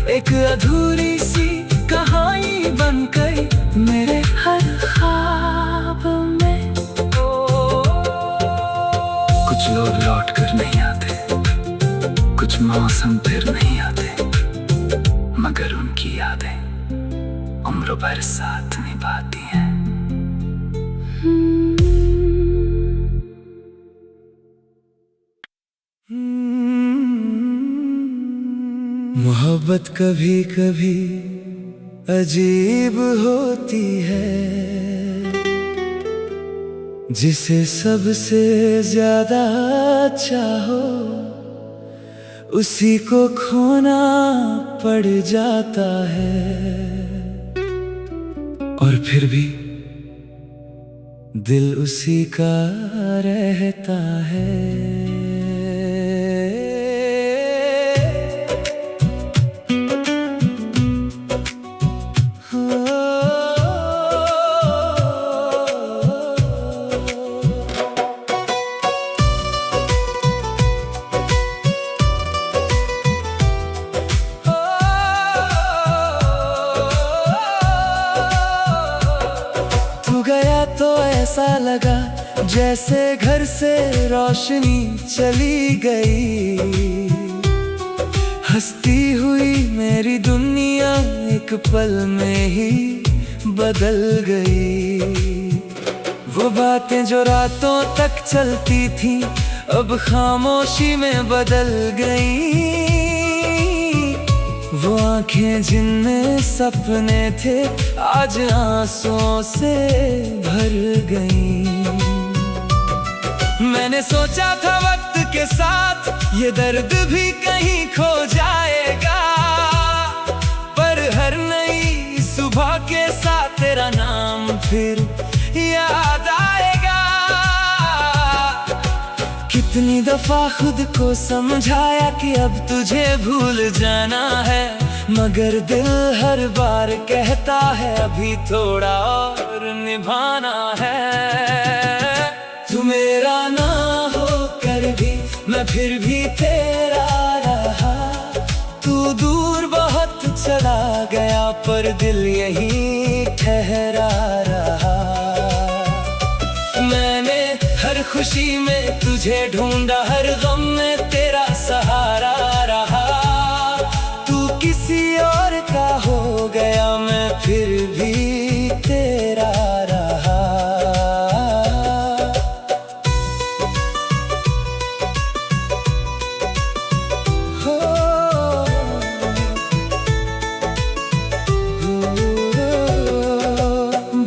एक अधूरी सी कहानी बन गई मेरे हर ख्वाब में। कुछ लोग लौट कर नहीं आते, कुछ मौसम फिर नहीं आते, मगर उनकी यादें उम्र भर साथ निभाती हैं। मोहब्बत कभी कभी अजीब होती है, जिसे सबसे ज्यादा चाहो उसी को खोना पड़ जाता है। और फिर भी दिल उसी का रहता है। ऐसा लगा जैसे घर से रोशनी चली गई, हंसती हुई मेरी दुनिया एक पल में ही बदल गई। वो बातें जो रातों तक चलती थी अब खामोशी में बदल गई। वो आंखें जिनमें सपने थे आज आंसुओं से भर गईं। मैंने सोचा था वक्त के साथ ये दर्द भी कहीं खो जाएगा, पर हर नई सुबह के साथ तेरा नाम फिर याद आएगा। कितनी दफा खुद को समझाया कि अब तुझे भूल जाना है, मगर दिल हर बार कहता है अभी थोड़ा और निभाना है। तू मेरा ना हो कर भी मैं फिर भी तेरा रहा, तू दूर बहुत चला गया पर दिल यहीं ठहरा रहा। मैंने हर खुशी में तुझे ढूंढा, हर गम में तेरा सहारा रहा, तू किसी और का हो गया मैं फिर भी तेरा रहा।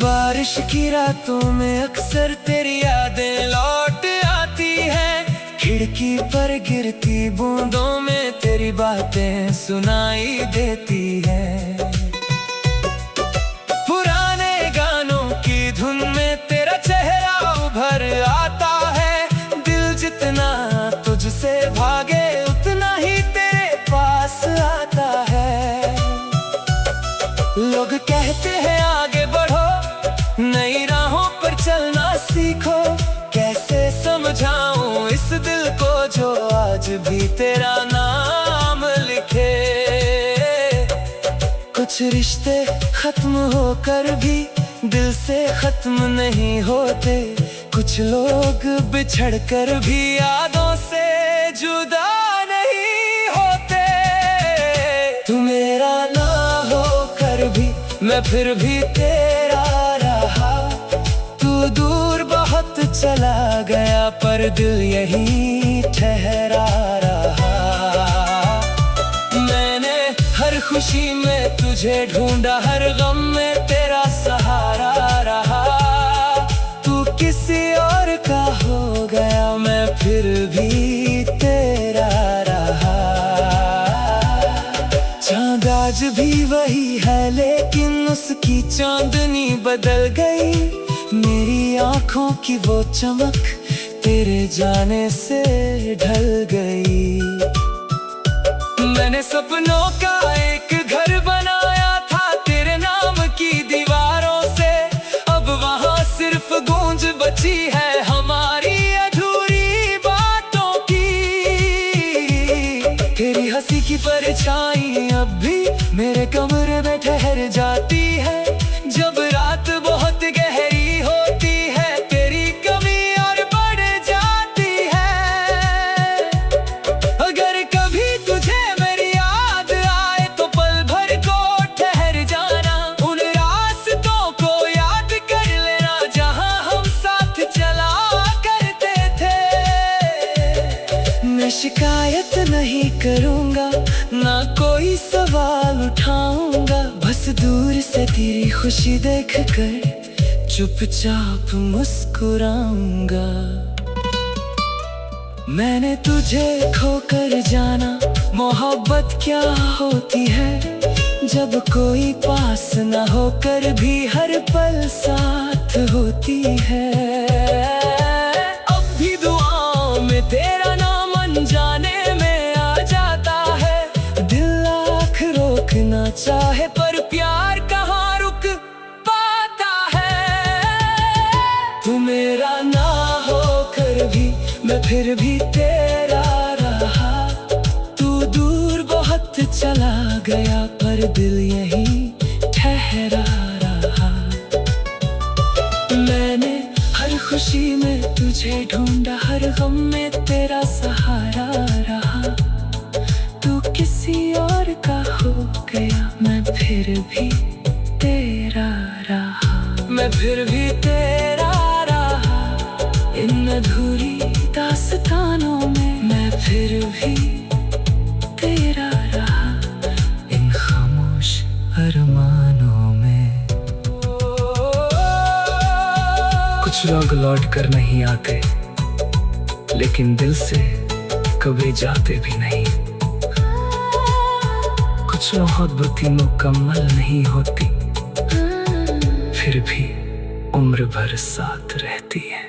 बारिश की रातों में अक्सर तेरी यादें लौट आती हैं, खिड़की पर गिरती बूंदों में तेरी बातें सुनाई देती हैं। पुराने गानों की धुन में तेरा चेहरा उभर आता है, दिल जितना तुझसे भागे उतना ही तेरे पास आता है। लोग कहते हैं आगे बढ़ो, नई राहों पर चलना सीखो, कैसे समझाऊं इस दिल को जो आज भी तेरा नाम लिखे। कुछ रिश्ते खत्म होकर भी दिल से खत्म नहीं होते, कुछ लोग बिछड़ कर भी यादों से जुदा नहीं होते। तू मेरा ना होकर भी मैं फिर भी तेरा रहा, तू दूर बहुत चला गया पर दिल यहीं ठहरा रहा। मैंने हर खुशी में तुझे ढूंढा, हर गम में तेरा सहारा रहा, तू किसी और का हो गया मैं फिर भी तेरा रहा। चाँद आज भी वही है लेकिन उसकी चांदनी बदल गई, मेरी आंखों की वो चमक तेरे जाने से ढल गई। मैंने सपनों का एक घर बनाया था तेरे नाम की दीवारों से, अब वहां सिर्फ गूंज बची है हमारी अधूरी बातों की। तेरी हंसी की परछाई अब भी मेरे कमरे में ठहर जाती है, जब रात बहुत गहरी होती है तेरी कमी और बढ़ जाती है। अगर कभी तुझे मेरी याद आए तो पल भर को ठहर जाना, उन रास्तों को याद कर लेना जहां हम साथ चला करते थे। मैं शिकायत नहीं करूंगा ना कोई सवाल उठाऊंगा, बस दूर से तेरी खुशी देखकर चुपचाप मुस्कुराऊंगा। मैंने तुझे खोकर जाना, मोहब्बत क्या होती है, जब कोई पास न होकर भी हर पल साथ होती है। अब भी दुआओं में तेरा नाम अनजाने में आ जाता है, दिल लाख रोकना चाहे पर प्यार कहाँ रुक पाता है। तू मेरा ना होकर भी मैं फिर भी तेरा रहा, तू दूर बहुत चला गया पर दिल यहीं ठहरा रहा। मैंने हर खुशी में तुझे ढूंढा, हर गम में तेरा सहारा रहा, तू किसी और का हो गया मैं फिर भी तेरा रहा। मैं फिर भी तेरा रहा, इन अधूरी दास्तानों में मैं फिर भी तेरा रहा, इन खामोश अरमानों में। कुछ लोग लौट कर नहीं आते लेकिन दिल से कभी जाते भी नहीं, कुछ मोहब्बतें मुकम्मल नहीं होती फिर भी उम्र भर साथ रहती है।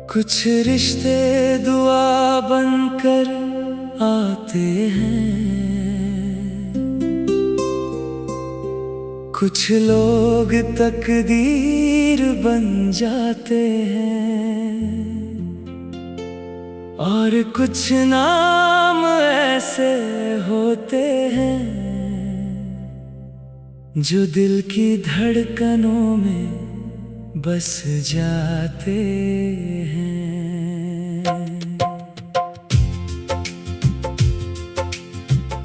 कुछ रिश्ते दुआ बनकर आते हैं, कुछ लोग तकदीर बन जाते हैं, और कुछ नाम ऐसे होते हैं जो दिल की धड़कनों में बस जाते हैं।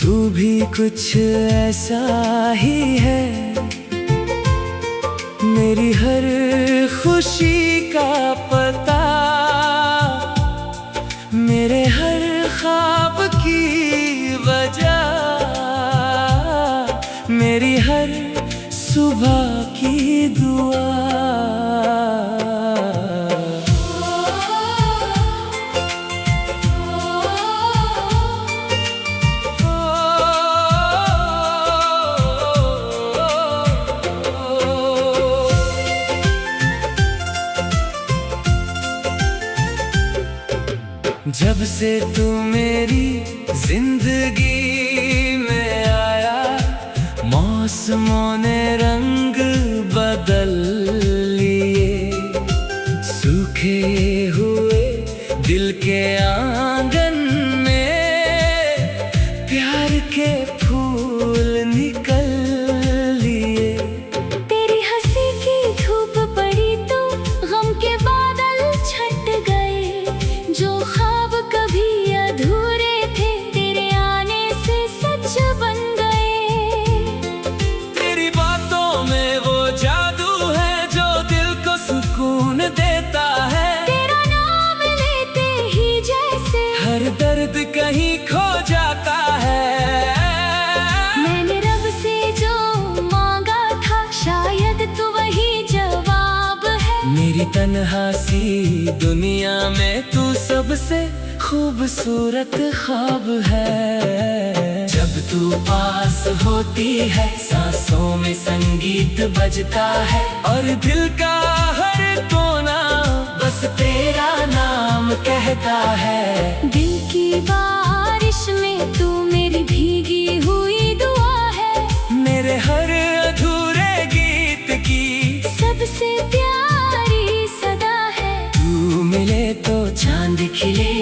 तू भी कुछ ऐसा ही है, मेरी हर खुशी का पता, मेरे हर ख्वाब की वजह, मेरी हर सुबह की दुआ। जब से तू मेरी जिंदगी में आया, मौसमों ने रंग बदल लिए, सूखे हुए दिल के आंगन में प्यार के फूल निकल लिए। तेरी हंसी की धूप पड़ी तो गम के बादल छट गए, जो ख्वाब कभी अधूरे थे तेरे आने से सच बन गए। तेरी बातों में वो जादू है जो दिल को सुकून देता है, तेरा नाम लेते ही जैसे हर दर्द कहीं खो जाता है। मैंने रब से जो मांगा था शायद तू वही जवाब है। मेरी तन्हा सी दुनिया में तू सबसे खूबसूरत ख्वाब है। जब तू पास होती है सांसों में संगीत बजता है, और दिल का हर कोना बस तेरा नाम कहता है। दिल की बारिश में तू मेरी भीगी हुई दुआ है, मेरे हर अधूरे गीत की सबसे प्यारी सदा है। तू मिले तो चांद खिले,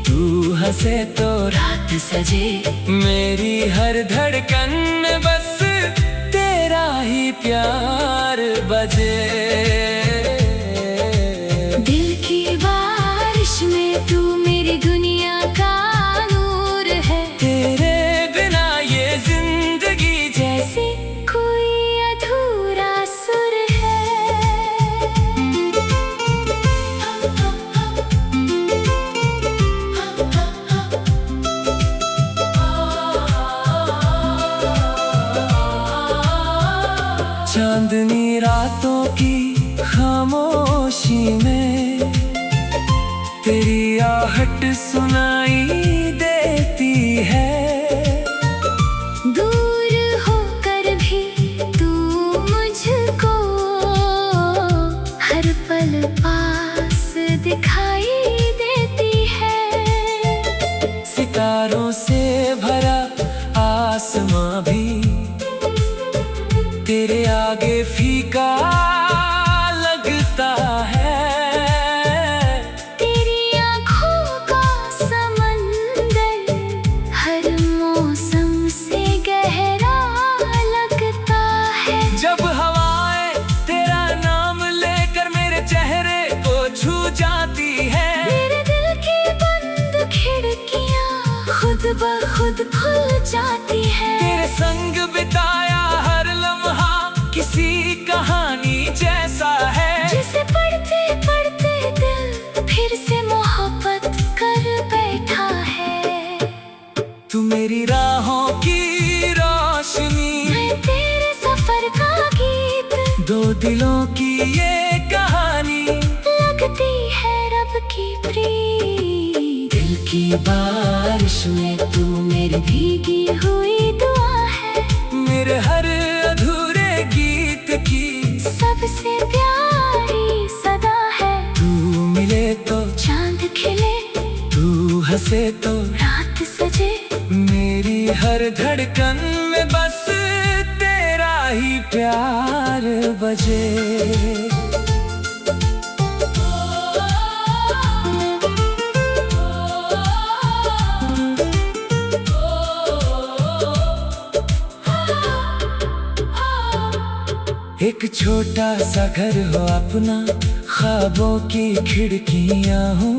तू हंसे तो रात सजे, मेरी हर धड़कन में बस तेरा ही प्यार बजे। दिल की बारिश में तू मेरी दुनिया का नूर है, तेरे बिना ये जिंदगी जैसे कोई अधूरा सुर है। चांदनी रातों की खामोशी में तेरी आहट सुनाई देती है। दूर होकर भी तू मुझको हर पल पास दिखाई देती है। सितारों से भरा आसमां भी तेरे आगे फीका लगता है। तेरी आँखों का समंदर हर मौसम से गहरा लगता है। जब हवाएं तेरा नाम लेकर मेरे चेहरे को छू जाती है, मेरे दिल की बंद खिड़कियाँ खुद ब खुद खुल जाती है। तेरे संग बिताया हर लम्हा किसी कहानी जैसा है, जिसे पढ़ते पढ़ते दिल फिर से मोहब्बत कर बैठा है। तू मेरी राहों की रोशनी, मैं तेरे सफर का गीत, दो दिलों की ये कहानी लगती है रब की प्रीत। दिल की बारिश बारिश में तू मेरी भीगी हुई दुआ है, मेरे हर अधूरे गीत की सबसे प्यारी सदा है। तू मिले तो चांद खिले, तू हंसे तो रात सजे, मेरी हर धड़कन में बस तेरा ही प्यार बजे। एक छोटा सा घर हो अपना, ख्वाबों की खिड़कियां हो,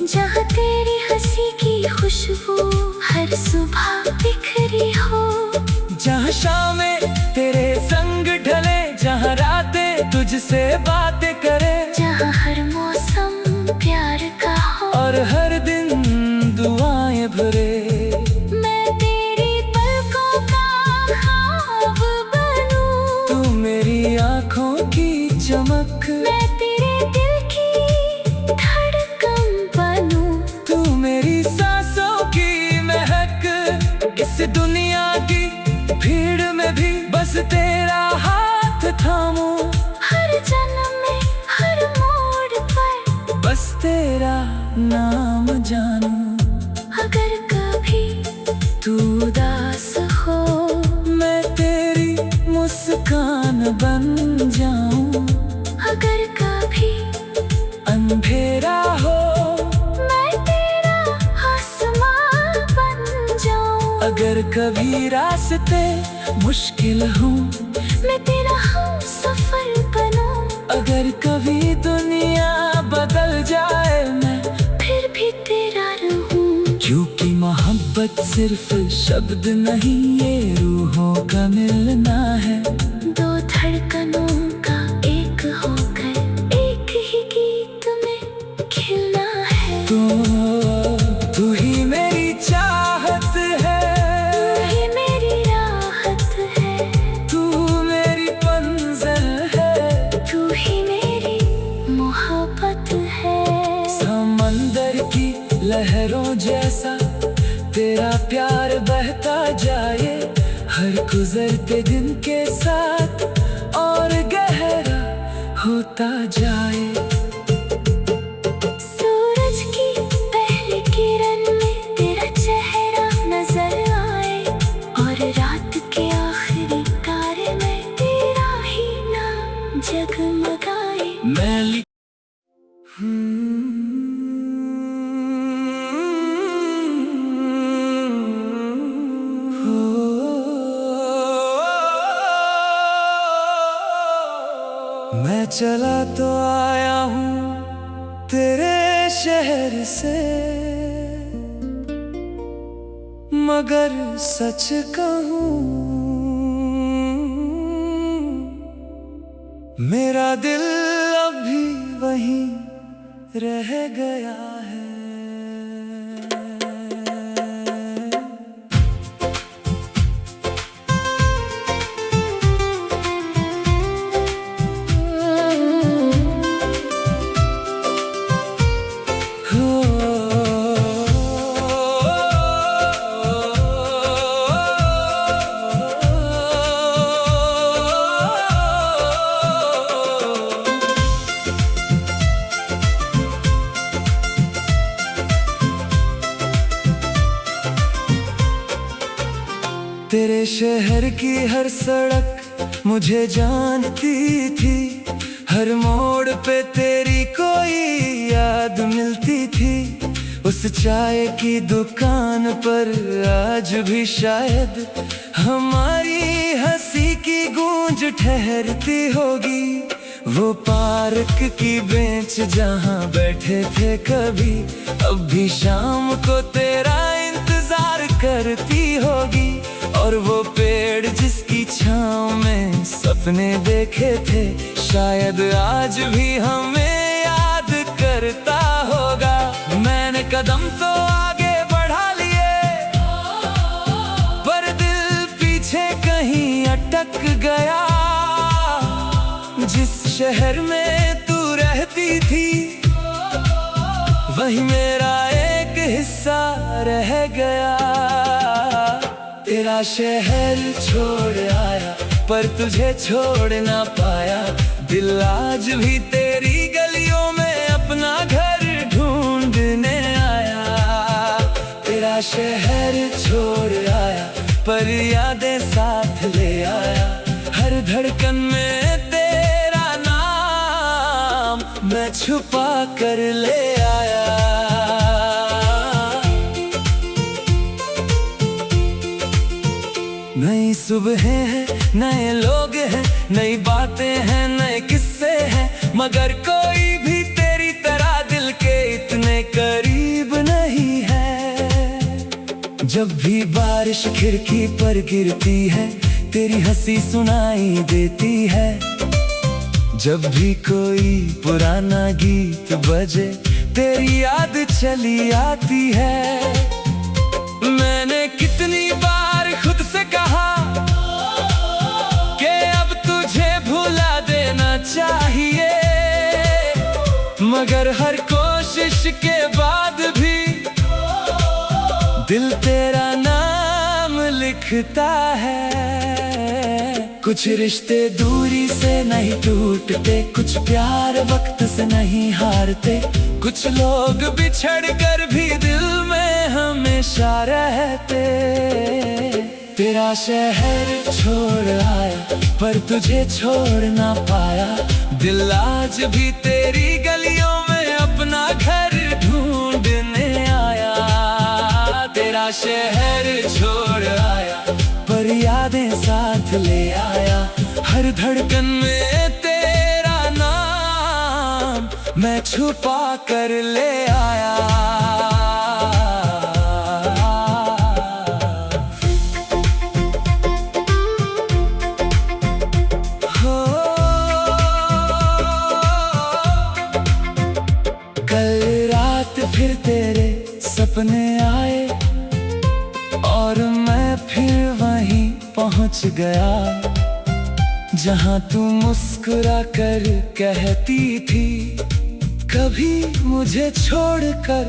जहाँ तेरी हंसी की खुशबू हर सुबह बिखरी हो। जहाँ शामें तेरे संग ढले, जहाँ रातें तुझसे बातें करे, जहाँ हर मौसम प्यार का हो और हर दिन दुआएं भरे। मैं तेरी पलकों का ख्वाब बनूं, तू मेरी आँखों की चमक, मैं तेरे दिल की धड़कन बनूं। तू मेरी सांसों की महक, इस दुनिया की भीड़ में भी बस तेरा हाथ थामूं। हर जन्म में हर मोड़ पर बस तेरा नाम जानूं। अगर कभी तू उदास हो, मैं तेरी मुस्कान बन जाऊं। अगर कभी अंधेरा हो, मैं तेरा आसमां बन जाऊं। अगर कभी रास्ते मुश्किल हो, मैं तेरा हमसफर बनूं। अगर कभी दुनिया बदल जाए, मैं फिर भी तेरा रहूं। क्योंकि मोहब्बत सिर्फ शब्द नहीं, ये रूहों का मिलना है। दो धड़कनों का एक होकर एक ही गीत में खिलना है। तू ही मेरी चाहत है, तू ही मेरी राहत है, तू मेरी मंजिल है, तू ही मेरी मोहब्बत है। समंदर की लहरों जैसा तेरा प्यार बहता जाए, हर गुजरते दिन के साथ और गहरा होता जाए। सूरज की पहली किरण में तेरा चेहरा नजर आए, और रात के आखिरी तारे में तेरा ही नाम जगमगाए। मैं मैं चला तो आया हूँ तेरे शहर से, मगर सच कहूँ मेरा दिल अभी वहीं रह गया है। तेरे शहर की हर सड़क मुझे जानती थी, हर मोड़ पे तेरी कोई याद मिलती थी। उस चाय की दुकान पर आज भी शायद हमारी हंसी की गूंज ठहरती होगी। वो पार्क की बेंच जहाँ बैठे थे कभी, अब भी शाम को तेरा इंतजार करती होगी। और वो पेड़ जिसकी छाँव में सपने देखे थे, शायद आज भी हमें याद करता होगा। मैंने कदम तो आगे बढ़ा लिए, पर दिल पीछे कहीं अटक गया। जिस शहर में तू रहती थी, वही मेरा एक हिस्सा रह गया। तेरा शहर छोड़ आया पर तुझे छोड़ ना पाया। दिल आज भी तेरी गलियों में अपना घर ढूंढने आया। तेरा शहर छोड़ आया पर यादें साथ ले आया। हर धड़कन में तेरा नाम मैं छुपा कर ले आया। नई सुबह है, नए लोग हैं, नई बातें हैं, नए किस्से हैं, मगर कोई भी तेरी तरह दिल के इतने करीब नहीं है। जब भी बारिश खिड़की पर गिरती है तेरी हंसी सुनाई देती है। जब भी कोई पुराना गीत बजे तेरी याद चली आती है। मैंने कितनी बार खुद से कहा कि अब तुझे भुला देना चाहिए, मगर हर कोशिश के बाद भी दिल तेरा नाम लिखता है। कुछ रिश्ते दूरी से नहीं टूटते, कुछ प्यार वक्त से नहीं हारते, कुछ लोग बिछड़ कर भी दिल में हमेशा रहते। तेरा शहर छोड़ आया पर तुझे छोड़ ना पाया। दिल आज भी तेरी गलियों में अपना घर ढूंढने आया। तेरा शहर छोड़ आया पर यादें साथ ले आया। हर धड़कन में तेरा नाम मैं छुपा कर ले आया। हो कल रात फिर तेरे सपने आए और मैं फिर वहीं पहुंच गया जहां तू मुस्कुरा कर कहती थी कभी मुझे छोड़कर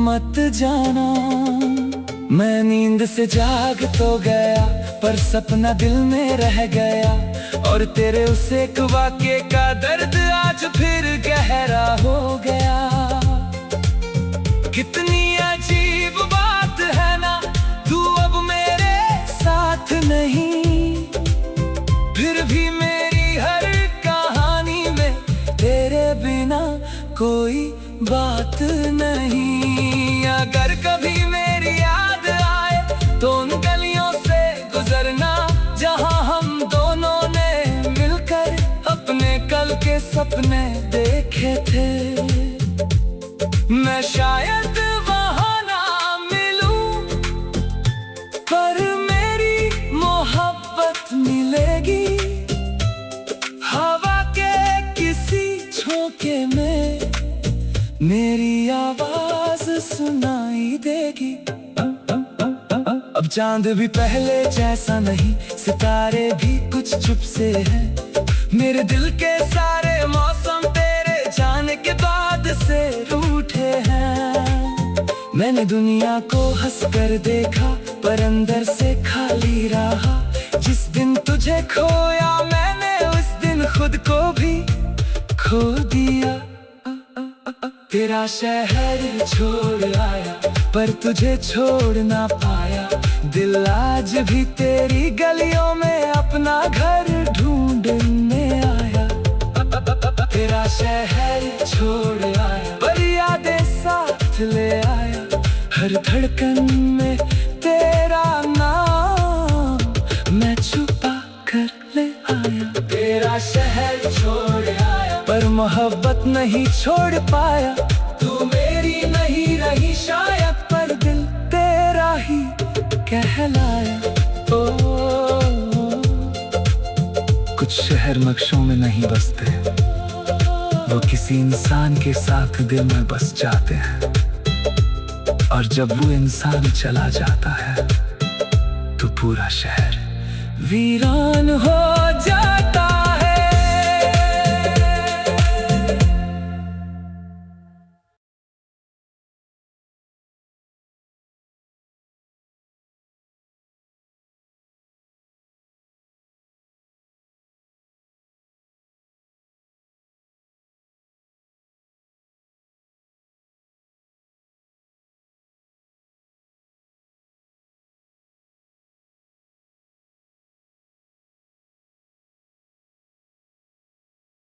मत जाना। मैं नींद से जाग तो गया पर सपना दिल में रह गया और तेरे उस एक वाक़े का दर्द आज फिर गहरा हो गया। कितनी अजीब बात है ना, तू अब मेरे साथ नहीं, फिर भी मेरी हर कहानी में तेरे बिना कोई बात नहीं। अगर कभी मेरी याद आए तो उन गलियों से गुजरना जहां हम दोनों ने मिलकर अपने कल के सपने देखे थे। मैं शायद वहां ना मिलूं पर मेरी मोहब्बत मिलेगी। हवा के किसी झोंके में मेरी आवाज सुनाई देगी। अब चांद भी पहले जैसा नहीं, सितारे भी कुछ चुप से हैं। मेरे दिल के सारे मौसम तेरे जाने के बाद से रूठे हैं। मैंने दुनिया को हंस कर देखा पर अंदर से खाली रहा। जिस दिन तुझे खोया मैंने उस दिन खुद को भी खो दिया। तेरा शहर छोड़ आया पर तुझे छोड़ ना पाया। दिल आज भी तेरी गलियों में अपना घर ढूंढने आया। तेरा शहर छोड़ आया पर यादें साथ ले आया। हर धड़कन में तेरा नाम मैं छुपा कर ले आया। तेरा शहर छोड़ आया पर मोहब्बत नहीं छोड़ पाया। तू मेरी नहीं रही शायद पर दिल तेरा ही कहलाया। कुछ शहर नक्शों में नहीं बसते, वो किसी इंसान के साथ दिल में बस जाते हैं। और जब वो इंसान चला जाता है तो पूरा शहर वीरान हो जाता है।